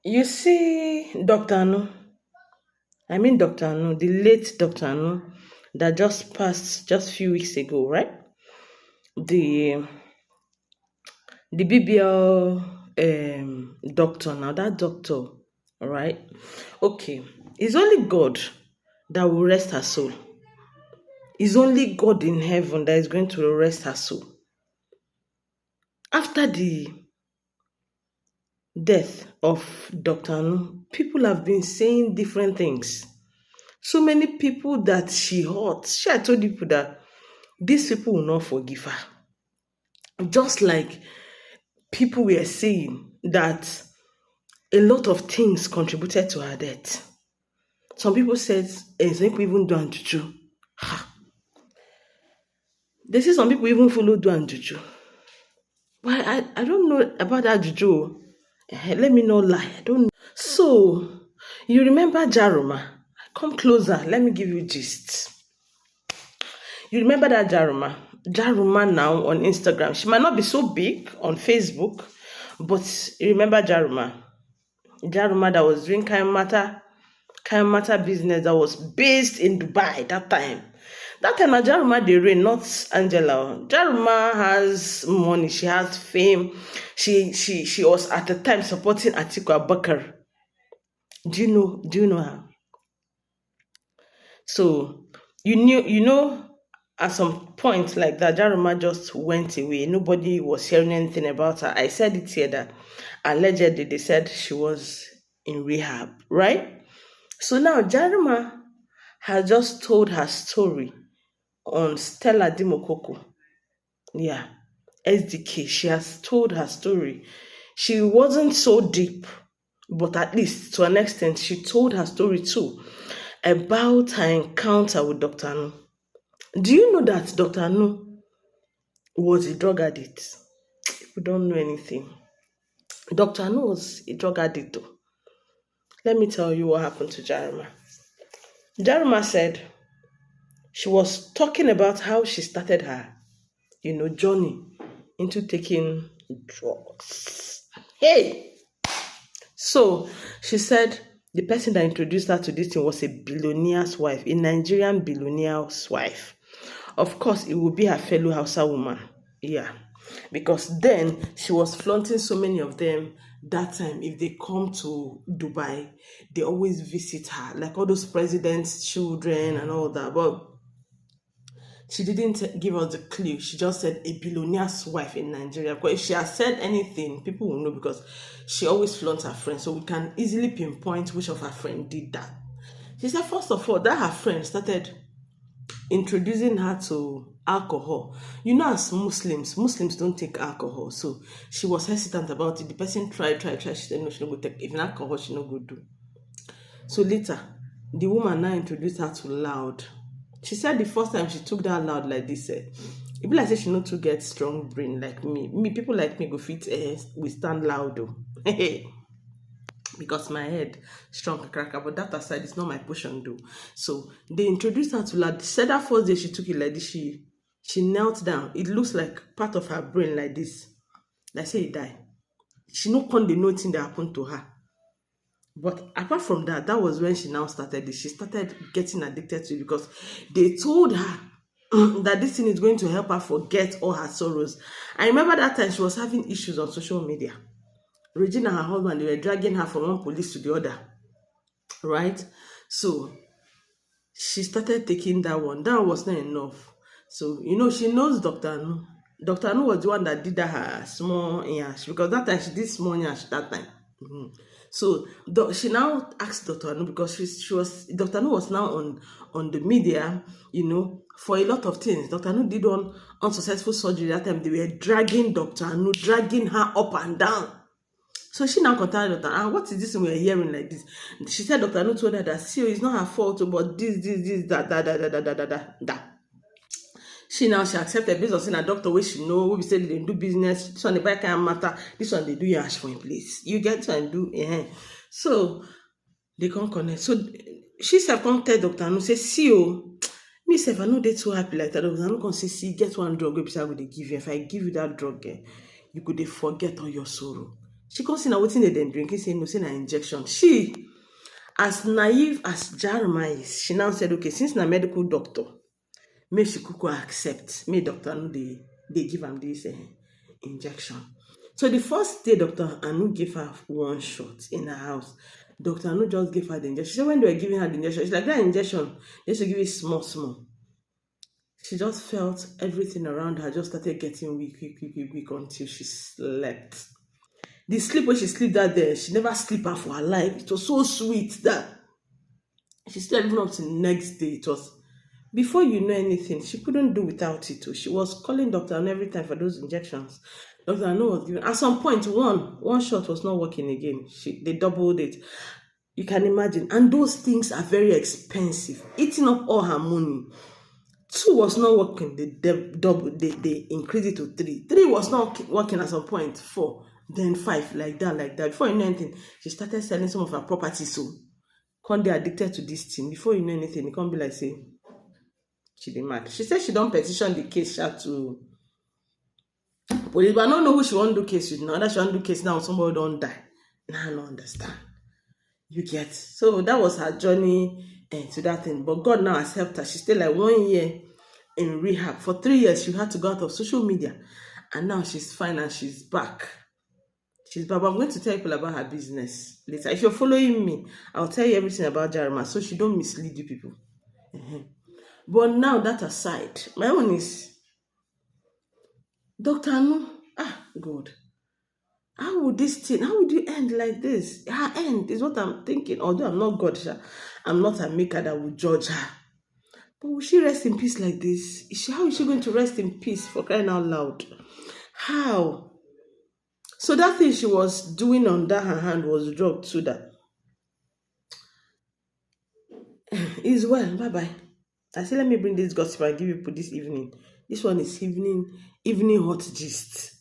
You see, Dr. Anu, Dr. Anu, the late Dr. Anu that just passed just few weeks ago, right? The the BBL doctor now, that doctor, right? Okay, it's only God that will rest her soul. It's only God in heaven that is going to rest her soul. After the death of Dr. Anu, people have been saying different things. So many people that she hurt. I told people that these people will not forgive her. Just like people were saying that a lot of things contributed to her death. Some people said, some people even do and juju. They say some people even follow do and juju. But I don't know about that juju. Let me not lie. I don't know. So, you remember Jaruma? Come closer. Let me give you gist. You remember that Jaruma? Jaruma now on Instagram. She might not be so big on Facebook, but you remember Jaruma? Jaruma that was doing kind matter business that was based in Dubai that time. That time, Jaruma the reign, not Angela. Jaruma has money. She has fame. She was at the time supporting Atiku Abubakar. Do you know her? So you know at some point like that, Jaruma just went away. Nobody was hearing anything about her. I said it here that allegedly they said she was in rehab, right? So now Jaruma has just told her story on Stella Dimokoko. Yeah, SDK. She has told her story. She wasn't so deep, but at least to an extent, she told her story too about her encounter with Dr. Anu. Do you know that Dr. Anu was a drug addict? People don't know anything. Dr. Anu was a drug addict though. Let me tell you what happened to Jaruma. Jaruma said she was talking about how she started her, journey into taking drugs. Hey! So she said the person that introduced her to this thing was a billionaire's wife, a Nigerian billionaire's wife. Of course, it would be her fellow Hausa woman. Yeah. Because then she was flaunting so many of them that time. If they come to Dubai, they always visit her, like all those presidents' children and all that. But she didn't give us the clue. She just said a billionaire's wife in Nigeria. Because if she has said anything, people will know because she always flaunts her friends. So we can easily pinpoint which of her friends did that. She said, first of all, that her friend started introducing her to alcohol. As Muslims don't take alcohol. So she was hesitant about it. The person tried. She said, no, she no go take. Even alcohol, she no go do. So later, the woman now introduced her to loud. She said the first time she took that loud like this, it be like say she no too get strong brain like me. People like me go fit withstand loud though. Because my head strong cracker, but that aside, it's not my portion though. So they introduced her to loud. She said that first day she took it like this, she knelt down. It looks like part of her brain like this. Like say it die. She no con the nothing that happened to her. But apart from that, that was when she now started this. She started getting addicted to it because they told her that this thing is going to help her forget all her sorrows. I remember that time she was having issues on social media. Regina and her husband, they were dragging her from one police to the other. Right? So she started taking that one. That was not enough. So, she knows Dr. Anu. Dr. Anu was the one that did that her small yash. Because that time she did small yash that time. So she now asked Dr. Anu because Dr. Anu was now on the media, for a lot of things. Dr. Anu did one unsuccessful surgery that time. They were dragging Dr. Anu, dragging her up and down. So she now contacted Dr. Anu, what is this we're hearing like this? She said Dr. Anu told her that, see, it's not her fault, but this, that. She accepted based on saying a doctor where she know, we said they do business, this one the bike can't matter, this one they do yash for in place. You get to and do So they can't connect. So she said contact Dr. Anu, say, see me self, I know they too happy like that. Dr. Anu can say, see, get one drug, which I would give you. If I give you that drug, you could forget all your sorrow. She come see na wetin dem dey drink, he say no, say na injection. She, as naive as Jaruma is, she now said, okay, since na medical doctor, make she kuku accept, make doctor Anu dey give am this injection. So the first day Dr. Anu gave her one shot in her house, Dr. Anu just gave her the injection. She said when they were giving her the injection, she's like, that injection, they used to give it small, small. She just felt everything around her just started getting weak, weak, weak, weak, weak until she slept. The sleep when she sleep that day, she never sleep her for her life. It was so sweet that she slept even up to the next day. It was, before you know anything, she couldn't do without it. She was calling Dr. Anu every time for those injections. Dr. Anu was giving. At some point, one shot was not working again. They doubled it. You can imagine. And those things are very expensive, eating up all her money. 2 was not working. They increased it to 3. 3 was not working at some point. 4, then 5, like that, like that. Before you know anything, she started selling some of her properties. So, can't they addicted to this thing? Before you know anything, it can't be like say she dey mad. She said she don't petition the case to police, but I don't know who she want to do case with now. That she want to do case now, somebody don't die. Now I don't understand. You get. So that was her journey to that thing. But God now has helped her. She stayed like 1 year in rehab. For 3 years, she had to go out of social media. And now she's fine and she's back. She's back. But I'm going to tell people about her business later. If you're following me, I'll tell you everything about Jaruma so she don't mislead you people. But now that aside, my own is Dr. Anu. God. How would you end like this? Her end is what I'm thinking. Although I'm not God, I'm not a maker that will judge her. But will she rest in peace like this? How is she going to rest in peace, for crying out loud? How? So that thing she was doing under her hand was drugged to that. Is well. Bye-bye. I said, let me bring this gossip and give you this evening. This one is evening hot gist.